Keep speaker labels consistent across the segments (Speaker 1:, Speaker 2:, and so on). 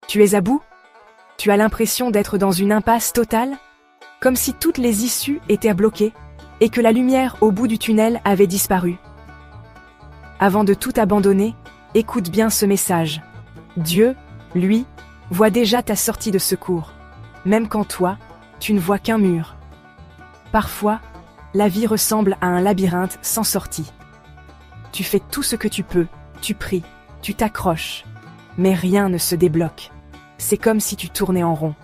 Speaker 1: Tu es à bout? Tu as l'impression d'être dans une impasse totale? Comme si toutes les issues étaient bloquées et que la lumière au bout du tunnel avait disparu. Avant de tout abandonner, écoute bien ce message. Dieu, lui, voit déjà ta sortie de secours, même quand toi, tu ne vois qu'un mur. Parfois, la vie ressemble à un labyrinthe sans sortie. Tu fais tout ce que tu peux, tu pries, tu t'accroches, mais rien ne se débloque. C'est comme si tu tournais en rond.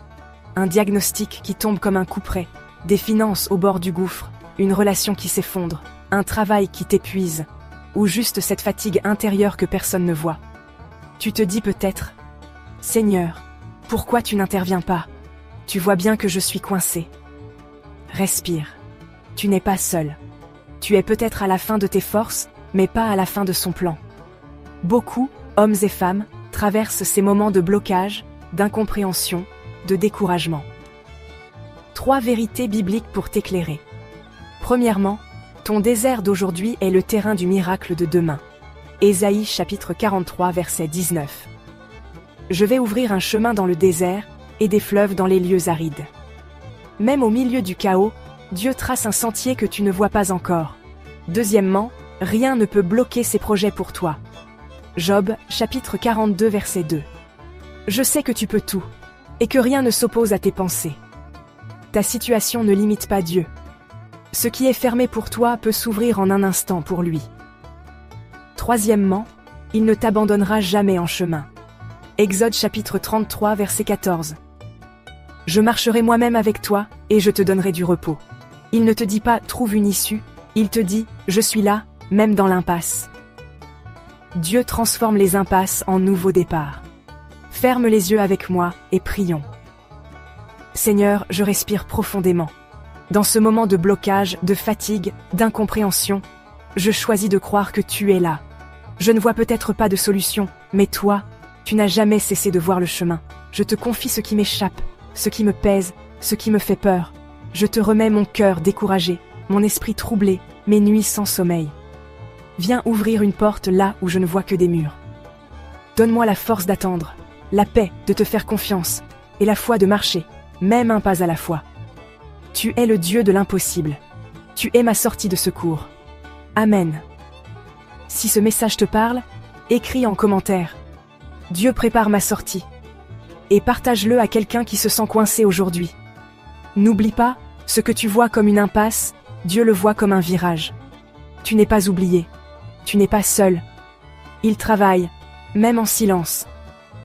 Speaker 1: Un diagnostic qui tombe comme un couperet, des finances au bord du gouffre, une relation qui s'effondre, un travail qui t'épuise, ou juste cette fatigue intérieure que personne ne voit. Tu te dis peut-être, « Seigneur, pourquoi tu n'interviens pas? Tu vois bien que je suis coincé. » Respire. Tu n'es pas seul. Tu es peut-être à la fin de tes forces, mais pas à la fin de son plan. Beaucoup, hommes et femmes, traversent ces moments de blocage, d'incompréhension, de découragement. 3 vérités bibliques pour t'éclairer. Premièrement, ton désert d'aujourd'hui est le terrain du miracle de demain. Ésaïe chapitre 43 verset 19. Je vais ouvrir un chemin dans le désert et des fleuves dans les lieux arides. Même au milieu du chaos, Dieu trace un sentier que tu ne vois pas encore. Deuxièmement, rien ne peut bloquer ses projets pour toi. Job chapitre 42 verset 2. Je sais que tu peux tout, et que rien ne s'oppose à tes pensées. Ta situation ne limite pas Dieu. Ce qui est fermé pour toi peut s'ouvrir en un instant pour lui. Troisièmement, il ne t'abandonnera jamais en chemin. Exode chapitre 33 verset 14. Je marcherai moi-même avec toi, et je te donnerai du repos. Il ne te dit pas « trouve une issue », il te dit « je suis là, même dans l'impasse ». Dieu transforme les impasses en nouveaux départs. Ferme les yeux avec moi et prions. Seigneur, je respire profondément. Dans ce moment de blocage, de fatigue, d'incompréhension, je choisis de croire que tu es là. Je ne vois peut-être pas de solution, mais toi, tu n'as jamais cessé de voir le chemin. Je te confie ce qui m'échappe, ce qui me pèse, ce qui me fait peur. Je te remets mon cœur découragé, mon esprit troublé, mes nuits sans sommeil. Viens ouvrir une porte là où je ne vois que des murs. Donne-moi la force d'attendre, la paix de te faire confiance, et la foi de marcher, même un pas à la fois. Tu es le Dieu de l'impossible. Tu es ma sortie de secours. Amen. Si ce message te parle, écris en commentaire. Dieu prépare ma sortie. Et partage-le à quelqu'un qui se sent coincé aujourd'hui. N'oublie pas, ce que tu vois comme une impasse, Dieu le voit comme un virage. Tu n'es pas oublié. Tu n'es pas seul. Il travaille, même en silence.